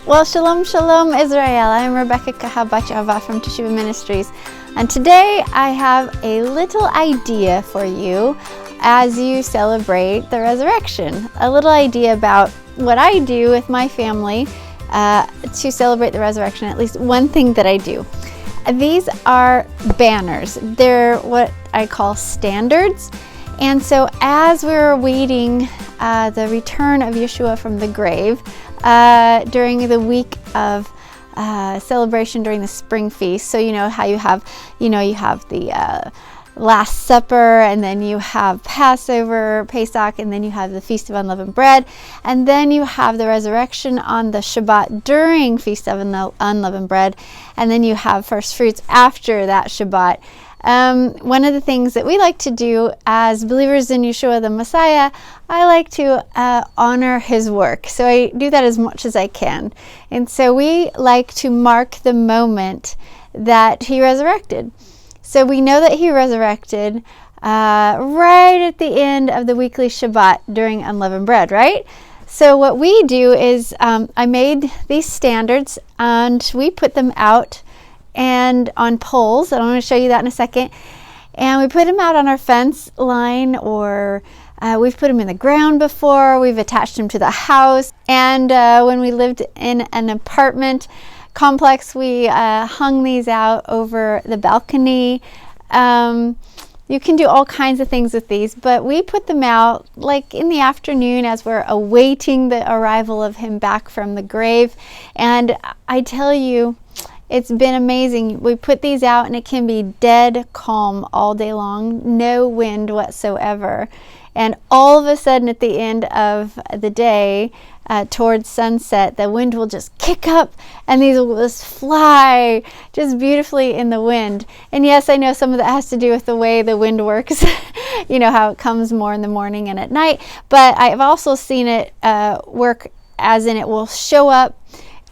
Well, Shalom, Shalom, Israel. I'm Rebecca Kahabat from Teshuvah Ministries. And today I have a little idea for you as you celebrate the resurrection. A little idea about what I do with my family to celebrate the resurrection, at least one thing that I do. These are banners. They're what I call standards. And so as we were awaiting the return of Yeshua from the grave, during the week of celebration during the spring feast. So you know how you have the Last Supper, and then you have Passover, Pesach, and then you have the Feast of Unleavened Bread, and then you have the resurrection on the Shabbat during Feast of Unleavened Bread, and then you have first fruits after that Shabbat. One of the things that we like to do as believers in Yeshua the Messiah, I like to honor his work. So I do that as much as I can. And so we like to mark the moment that he resurrected. So we know that he resurrected right at the end of the weekly Shabbat during Unleavened Bread, right? So what we do is I made these standards and we put them out and on poles. I'm going to show you that in a second. And we put them out on our fence line, or we've put them in the ground before. We've attached them to the house. And when we lived in an apartment complex, we hung these out over the balcony. You can do all kinds of things with these, but we put them out like in the afternoon as we're awaiting the arrival of him back from the grave. And I tell you, it's been amazing. We put these out and it can be dead calm all day long, no wind whatsoever. And all of a sudden at the end of the day, towards sunset, the wind will just kick up and these will just fly just beautifully in the wind. And yes, I know some of that has to do with the way the wind works, you know, how it comes more in the morning and at night. But I've also seen it work as in it will show up,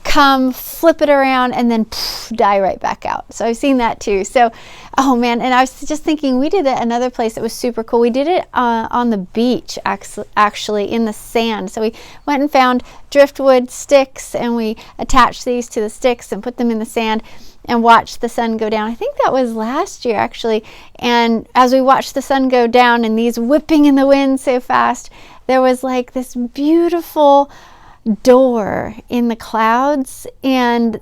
come, flip it around, and then die right back out. So I've seen that too. So, oh man, and I was just thinking, we did it another place that was super cool. We did it on the beach, actually in the sand. So we went and found driftwood sticks, and we attached these to the sticks and put them in the sand and watched the sun go down. I think that was last year, actually. And as we watched the sun go down and these whipping in the wind so fast, there was like this beautiful door in the clouds, and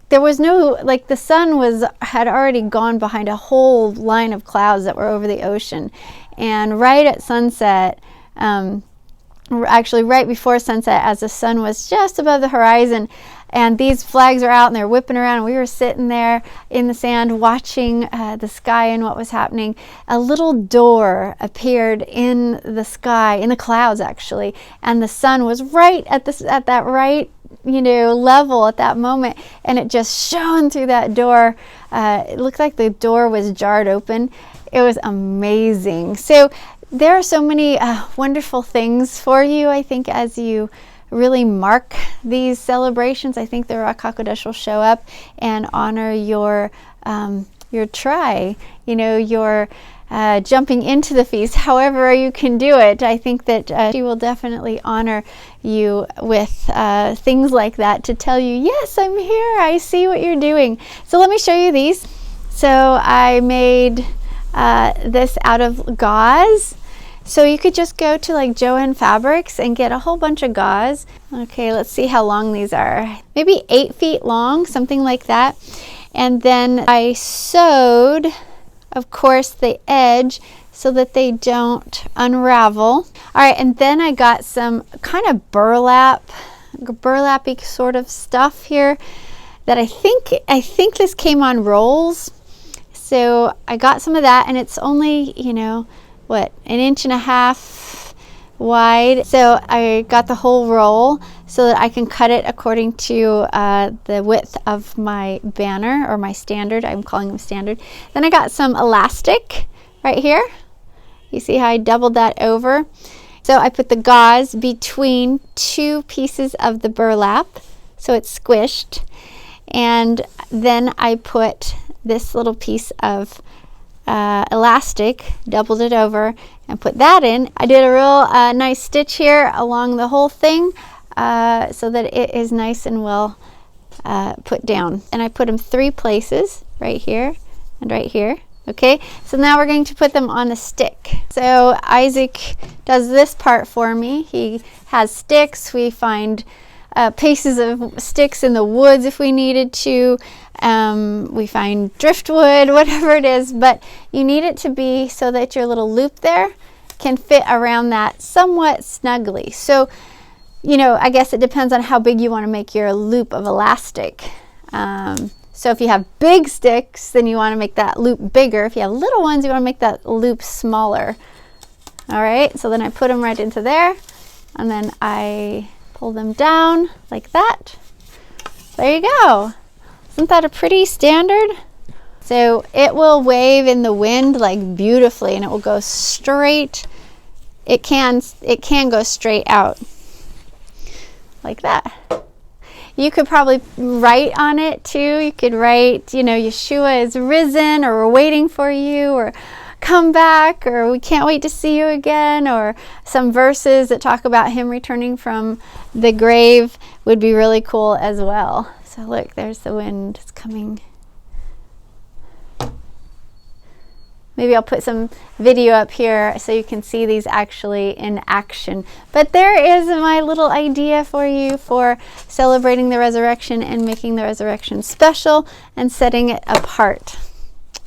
there was no, like, the sun had already gone behind a whole line of clouds that were over the ocean. And right at sunset, actually right before sunset, as the sun was just above the horizon, and these flags are out and they're whipping around, and we were sitting there in the sand watching the sky and what was happening. A little door appeared in the sky, in the clouds actually, and the sun was right at that right, level at that moment, and it just shone through that door. It looked like the door was jarred open. It was amazing. So there are so many wonderful things for you, I think, as you really mark these celebrations. I think the Ruach HaKodesh will show up and honor your try, your jumping into the feast, however you can do it. I think that she will definitely honor you with things like that to tell you, yes, I'm here, I see what you're doing. So let me show you these. So I made this out of gauze. So you could just go to like Joann Fabrics and get a whole bunch of gauze. Okay, let's see how long these are. Maybe 8 feet long, something like that. And then I sewed, of course, the edge so that they don't unravel. All right, and then I got some kind of burlappy sort of stuff here that I think this came on rolls. So I got some of that, and it's only, an inch and a half wide. So I got the whole roll so that I can cut it according to the width of my banner, or my standard. I'm calling them standard. Then I got some elastic right here. You see how I doubled that over? So I put the gauze between 2 pieces of the burlap so it's squished. And then I put this little piece of elastic, doubled it over, and put that in. I did a real nice stitch here along the whole thing. so that it is nice and well put down. And I put them 3 places, right here and right here. Okay, so now we're going to put them on a stick. So Isaac does this part for me. He has sticks. We find pieces of sticks in the woods if we needed to. We find driftwood, whatever it is, but you need it to be so that your little loop there can fit around that somewhat snugly. So, you know, I guess it depends on how big you want to make your loop of elastic. So if you have big sticks, then you want to make that loop bigger. If you have little ones, you want to make that loop smaller. All right, so then I put them right into there, and then I pull them down like that. There you go. Isn't that a pretty standard? So it will wave in the wind like beautifully, and it will go straight. It can go straight out like that. You could probably write on it too. You could write, you know, Yeshua is risen, or we're waiting for you, or come back, or we can't wait to see you again, or some verses that talk about him returning from the grave would be really cool as well. So look, there's the wind. It's coming. Maybe I'll put some video up here so you can see these actually in action. But there is my little idea for you for celebrating the resurrection and making the resurrection special and setting it apart.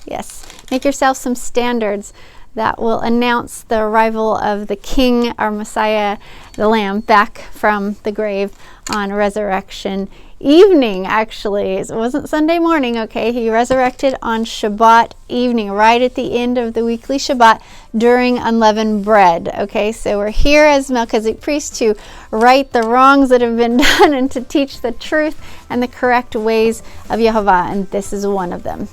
Yes, make yourself some standards that will announce the arrival of the King, our Messiah, the Lamb, back from the grave on resurrection evening. Actually, it wasn't Sunday morning. Okay, he resurrected on Shabbat evening, right at the end of the weekly Shabbat during Unleavened Bread. Okay, so we're here as Melchizedek priests to right the wrongs that have been done and to teach the truth and the correct ways of Yehovah, and this is one of them.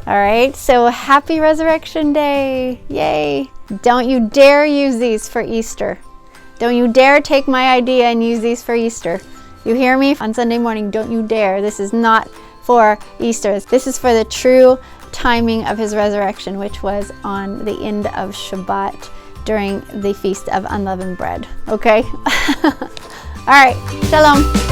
All right, so happy Resurrection Day. Yay. Don't you dare use these for Easter. Don't you dare take my idea and use these for Easter. You hear me? On Sunday morning, don't you dare. This is not for Easter. This is for the true timing of his resurrection, which was on the end of Shabbat during the Feast of Unleavened Bread. Okay? All right. Shalom.